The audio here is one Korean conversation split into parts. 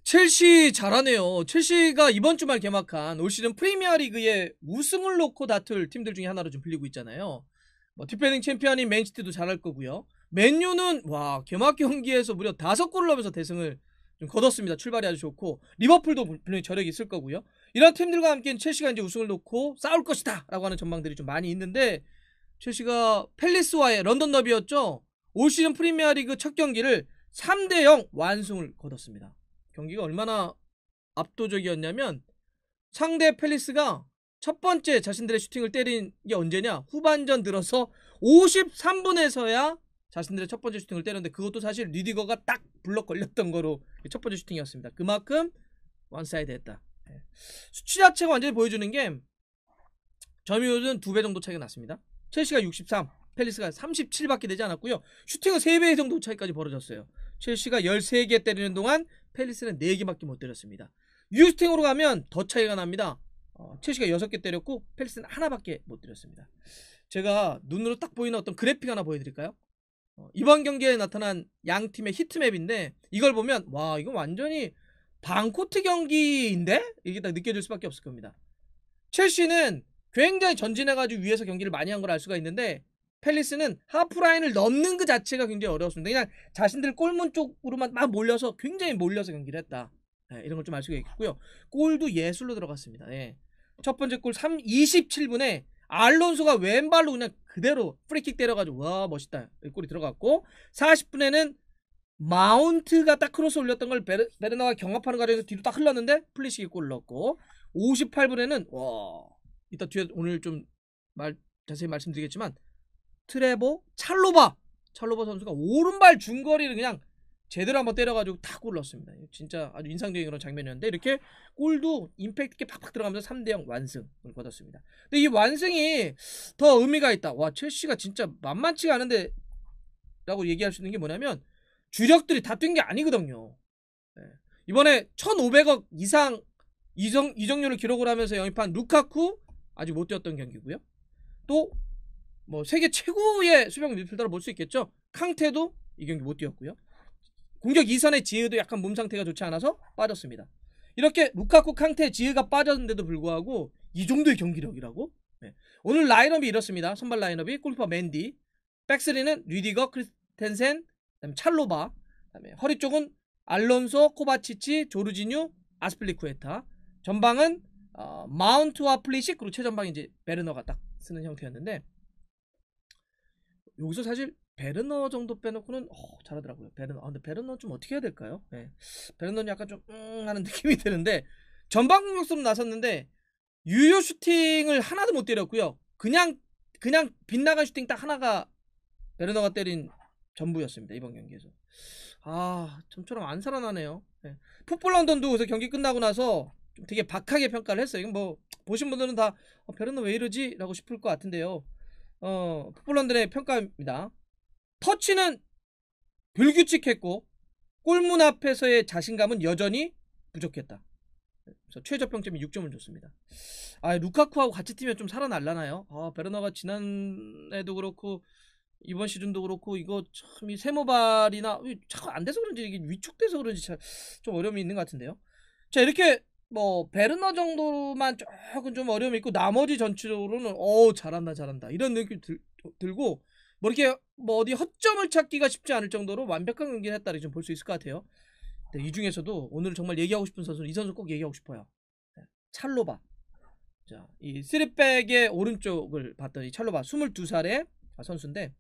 첼시 잘하네요. 첼시가 이번 주말 개막한 올 시즌 프리미어리그의 우승을 놓고 다툴 팀들 중에 하나로 좀 불리고 있잖아요. 뭐 디펜딩 챔피언인 맨시티도 잘할 거고요. 맨유는 와 개막 경기에서 무려 5골을 넣으면서 대승을 좀 거뒀습니다. 출발이 아주 좋고 리버풀도 분명히 저력이 있을 거고요. 이런 팀들과 함께 첼시가 이제 우승을 놓고 싸울 것이다 라고 하는 전망들이 좀 많이 있는데 첼시가 팰리스와의 런던 더비였죠. 올 시즌 프리미어리그 첫 경기를 3대0 완승을 거뒀습니다. 경기가 얼마나 압도적이었냐면 상대 팰리스가 첫 번째 자신들의 슈팅을 때린 게 언제냐? 후반전 들어서 53분에서야 자신들의 첫 번째 슈팅을 때렸는데 그것도 사실 리디거가 딱 블럭 걸렸던 거로 첫 번째 슈팅이었습니다. 그만큼 원사이드 했다. 수치 자체가 완전히 보여주는 게 점유율은 2배 정도 차이가 났습니다. 첼시가 63, 팰리스가 37밖에 되지 않았고요. 슈팅은 3배 정도 차이까지 벌어졌어요. 첼시가 13개 때리는 동안 팰리스는 4개밖에 못 때렸습니다. 유슈팅으로 가면 더 차이가 납니다. 첼시가 6개 때렸고 팰리스는 하나밖에 못 때렸습니다. 제가 눈으로 딱 보이는 어떤 그래픽 하나 보여드릴까요? 이번 경기에 나타난 양 팀의 히트맵인데 이걸 보면 와 이건 완전히 반코트 경기인데? 이게 딱 느껴질 수밖에 없을 겁니다. 첼시는 굉장히 전진해가지고 위에서 경기를 많이 한 걸 알 수가 있는데 팰리스는 하프라인을 넘는 그 자체가 굉장히 어려웠습니다. 그냥 자신들 골문 쪽으로만 막 몰려서 굉장히 몰려서 경기를 했다. 네, 이런 걸 좀 알 수가 있겠고요. 골도 예술로 들어갔습니다. 네. 첫 번째 골 27분에 알론소가 왼발로 그냥 그대로 프리킥 때려가지고 와 멋있다 골이 들어갔고 40분에는 마운트가 딱 크로스 올렸던 걸 베르나가 경합하는 과정에서 뒤로 딱 흘렀는데 플리식이 골을 넣었고 58분에는 와 이따 뒤에 오늘 좀 자세히 말씀드리겠지만 트레보 찰로바 선수가 오른발 중거리를 그냥 제대로 한번 때려가지고 다 골을 넣었습니다. 진짜 아주 인상적인 그런 장면이었는데 이렇게 골도 임팩트 있게 팍팍 들어가면서 3대0 완승을 거뒀습니다. 근데 이 완승이 더 의미가 있다. 와 첼시가 진짜 만만치가 않은데 라고 얘기할 수 있는 게 뭐냐면 주력들이 다 뛴 게 아니거든요. 네. 이번에 1500억 이상 이적료를 기록을 하면서 영입한 루카쿠 아직 못 뛰었던 경기고요. 또 뭐 세계 최고의 수비형 미드필더로 볼 수 있겠죠. 캉테도 이 경기 못 뛰었고요. 공격 2선의 지흐도 약간 몸 상태가 좋지 않아서 빠졌습니다. 이렇게 루카쿠, 캉테, 지흐가 빠졌는데도 불구하고 이 정도의 경기력이라고? 네. 오늘 라인업이 이렇습니다. 선발 라인업이 골키퍼 맨디, 백스리는 리디거, 크리스텐센, 그다음에 찰로바, 그다음에 허리 쪽은 알론소, 코바치치, 조르지뉴, 아스필리쿠에타. 전방은 마운트와 플리식 그리고 최전방이 이제 베르너가 딱 쓰는 형태였는데 여기서 사실 베르너 정도 빼놓고는 잘하더라고요. 베르너. 근데 베르너 좀 어떻게 해야 될까요? 네. 베르너는 약간 좀 하는 느낌이 드는데 전방 공격수로 나섰는데 유효 슈팅을 하나도 못 때렸고요. 그냥 빗나간 슈팅 딱 하나가 베르너가 때린 전부였습니다. 이번 경기에서. 좀처럼 안 살아나네요. 네. 풋볼 런던도 그래서 경기 끝나고 나서 좀 되게 박하게 평가를 했어요. 이건 뭐 보신 분들은 다 베르너 왜 이러지? 라고 싶을 것 같은데요. 풋볼 런던의 평가입니다. 터치는 불규칙했고 골문 앞에서의 자신감은 여전히 부족했다. 그래서 최저 평점이 6점을 줬습니다. 루카쿠하고 같이 뛰면 좀 살아날라나요? 베르너가 지난해도 그렇고 이번 시즌도 그렇고 이거 참 이 세모발이나 자꾸 안 돼서 그런지 이게 위축돼서 그런지 좀 어려움이 있는 것 같은데요. 자 이렇게 뭐 베르너 정도만 조금 좀 어려움이 있고 나머지 전체적으로는 잘한다 이런 느낌 들고 뭐 이렇게 뭐 어디 허점을 찾기가 쉽지 않을 정도로 완벽한 경기를 했다를 좀 볼 수 있을 것 같아요. 네, 이 중에서도 오늘 정말 얘기하고 싶은 선수는 이 선수 꼭 얘기하고 싶어요. 네, 찰로바. 자, 이 3백의 오른쪽을 봤던 이 찰로바 22살의 선수인데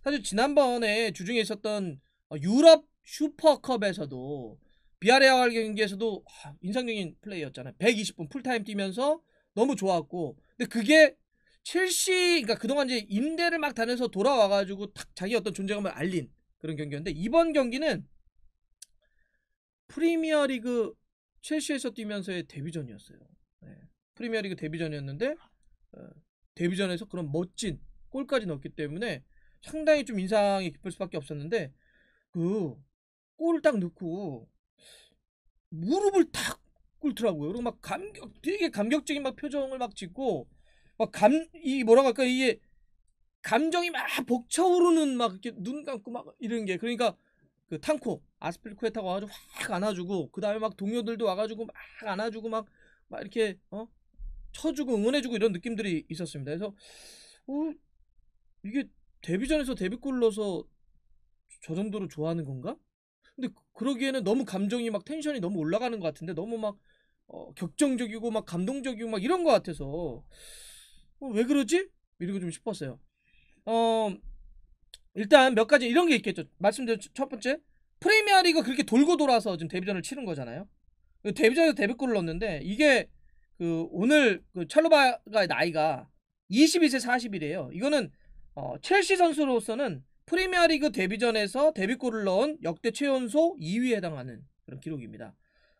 사실 지난번에 주중에 있었던 유럽 슈퍼컵에서도 비아레알 경기에서도 인상적인 플레이였잖아요. 120분 풀타임 뛰면서 너무 좋았고 근데 그게 첼시 그러니까 그동안 이제 임대를 막 다녀서 돌아와가지고 탁 자기 어떤 존재감을 알린 그런 경기였는데 이번 경기는 프리미어리그 첼시에서 뛰면서의 데뷔전이었어요. 네. 프리미어리그 데뷔전이었는데 데뷔전에서 그런 멋진 골까지 넣었기 때문에 상당히 좀 인상이 깊을 수밖에 없었는데 그 골을 딱 넣고 무릎을 탁 꿇더라고요. 그리고 막 되게 감격적인 막 표정을 막 짓고 막 뭐라고 할까 이게 감정이 막 벅차오르는 막 이렇게 눈 감고 막 이런 게 그러니까 그 탕코 아스필쿠에타가 와가지고 확 안아주고 그 다음에 막 동료들도 와가지고 막 안아주고 막 이렇게 쳐주고 응원해주고 이런 느낌들이 있었습니다. 그래서 이게 데뷔전에서 데뷔골 넣어서 저 정도로 좋아하는 건가? 근데 그러기에는 너무 감정이 막 텐션이 너무 올라가는 것 같은데 너무 막 격정적이고 막 감동적이고 막 이런 것 같아서 왜 그러지? 이러고 좀 싶었어요. 일단 몇 가지 이런 게 있겠죠. 말씀드린 첫 번째, 프리미어리가 그렇게 돌고 돌아서 지금 데뷔전을 치른 거잖아요. 데뷔전에서 데뷔골을 넣었는데 이게 오늘 찰로바가 나이가 22세 40이래요. 이거는 첼시 선수로서는 프리미어리그 데뷔전에서 데뷔골을 넣은 역대 최연소 2위에 해당하는 그런 기록입니다.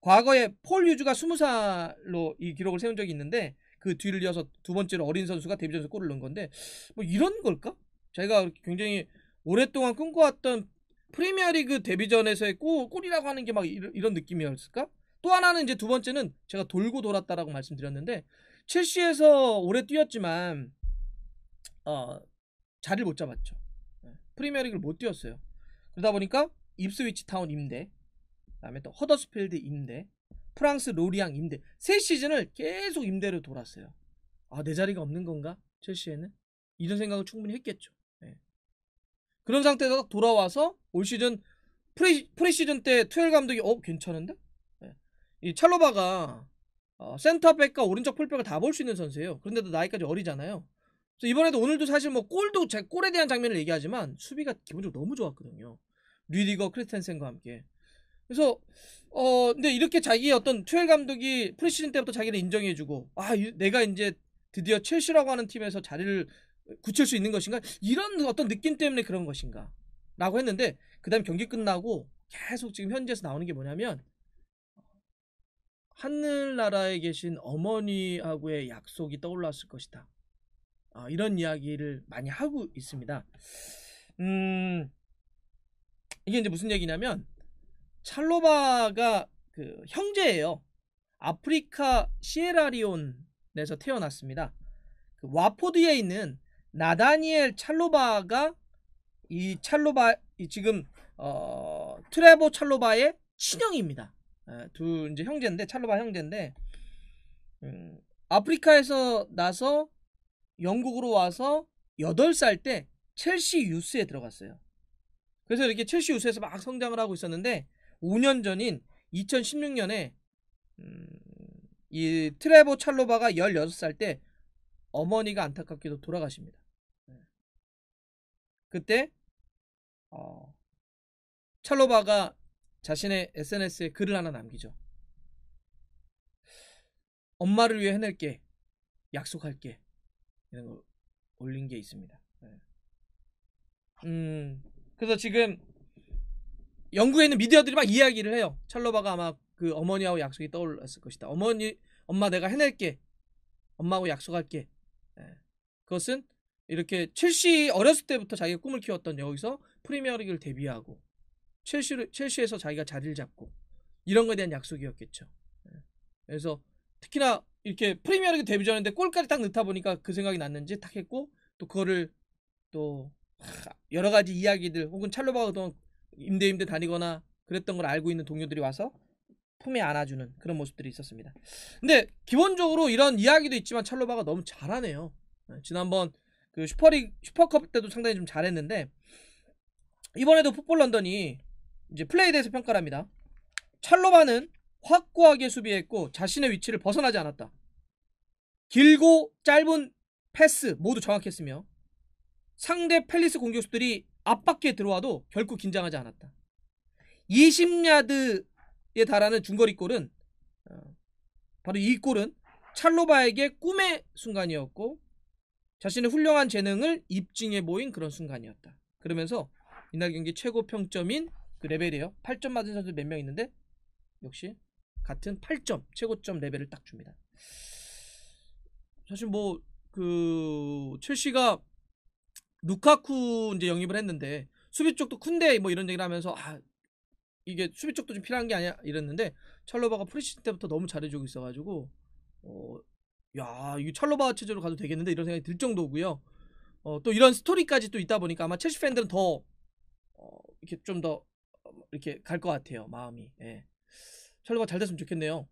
과거에 폴 휴즈가 20살로 이 기록을 세운 적이 있는데 그 뒤를 이어서 두 번째로 어린 선수가 데뷔전에서 골을 넣은 건데 뭐 이런 걸까? 제가 굉장히 오랫동안 꿈꿔왔던 프리미어리그 데뷔전에서의 골이라고 하는 게 막 이런 느낌이었을까? 또 하나는 이제 두 번째는 제가 돌고 돌았다라고 말씀드렸는데 첼시에서 오래 뛰었지만 자리를 못 잡았죠. 프리미어리그를 못 뛰었어요. 그러다 보니까 입스위치 타운 임대, 그다음에 또 허더스필드 임대, 프랑스 로리앙 임대, 세 시즌을 계속 임대로 돌았어요. 내 자리가 없는 건가? 첼시에는? 이런 생각을 충분히 했겠죠. 그런 상태에서 돌아와서 올 시즌 프리시즌 때 투엘 감독이 괜찮은데? 이 찰로바가 센터백과 오른쪽 풀백을 다 볼 수 있는 선수예요. 그런데도 나이까지 어리잖아요. 그래서 이번에도 오늘도 사실 뭐 골에 대한 장면을 얘기하지만 수비가 기본적으로 너무 좋았거든요. 류디거 크리스텐센과 함께. 그래서 근데 이렇게 자기의 어떤 투엘 감독이 프리시즌 때부터 자기를 인정해주고 내가 이제 드디어 첼시라고 하는 팀에서 자리를 굳힐 수 있는 것인가? 이런 어떤 느낌 때문에 그런 것인가? 라고 했는데 그 다음에 경기 끝나고 계속 지금 현지에서 나오는 게 뭐냐면 하늘나라에 계신 어머니하고의 약속이 떠올랐을 것이다. 이런 이야기를 많이 하고 있습니다. 이게 이제 무슨 얘기냐면 찰로바가 그 형제예요. 아프리카 시에라리온에서 태어났습니다. 그 와포드에 있는 나다니엘 찰로바가 지금 트레보 찰로바의 친형입니다. 두 이제 형제인데 찰로바 형제인데 아프리카에서 나서 영국으로 와서 8살 때 첼시 유스에 들어갔어요. 그래서 이렇게 첼시 유스에서 막 성장을 하고 있었는데 5년 전인 2016년에 이 트레보 찰로바가 16살 때 어머니가 안타깝게도 돌아가십니다. 그때 찰로바가 자신의 SNS에 글을 하나 남기죠. 엄마를 위해 해낼게. 약속할게. 이런 거 올린 게 있습니다. 그래서 지금 영국에 있는 미디어들이 막 이야기를 해요. 찰로바가 아마 그 어머니하고 약속이 떠올랐을 것이다. 엄마 내가 해낼게. 엄마하고 약속할게. 그것은 이렇게 첼시 어렸을 때부터 자기가 꿈을 키웠던 여기서 프리미어리그를 데뷔하고 첼시에서 자기가 자리를 잡고 이런 거에 대한 약속이었겠죠. 그래서 특히나 이렇게 프리미어리그 데뷔전인데 골까지 딱 넣다 보니까 그 생각이 났는지 딱 했고 또 그거를 또 여러 가지 이야기들 혹은 찰로바가 그동안 임대 다니거나 그랬던 걸 알고 있는 동료들이 와서 품에 안아주는 그런 모습들이 있었습니다. 근데 기본적으로 이런 이야기도 있지만 찰로바가 너무 잘하네요. 지난번 그 슈퍼컵 때도 상당히 좀 잘했는데 이번에도 풋볼 런던이 이제 플레이에 대해서 평가를 합니다. 찰로바는 확고하게 수비했고 자신의 위치를 벗어나지 않았다. 길고 짧은 패스 모두 정확했으며 상대 팰리스 공격수들이 앞바퀴에 들어와도 결코 긴장하지 않았다. 20야드에 달하는 중거리 골은 바로 이 골은 찰로바에게 꿈의 순간이었고 자신의 훌륭한 재능을 입증해 보인 그런 순간이었다. 그러면서 이날 경기 최고 평점인 그 레벨이에요. 8점 맞은 선수 몇 명 있는데 역시 같은 8점 최고점 레벨을 딱 줍니다. 사실 뭐 그 첼시가 루카쿠 이제 영입을 했는데 수비 쪽도 쿤데 뭐 이런 얘기를 하면서 이게 수비 쪽도 좀 필요한 게 아니야 이랬는데 찰로바가 프리시즌 때부터 너무 잘해주고 있어가지고 이 찰로바 체제로 가도 되겠는데 이런 생각이 들 정도고요. 또 이런 스토리까지 또 있다 보니까 아마 첼시 팬들은 더 이렇게 좀 더 이렇게 갈 것 같아요. 마음이. 예. 첼로가 잘 됐으면 좋겠네요.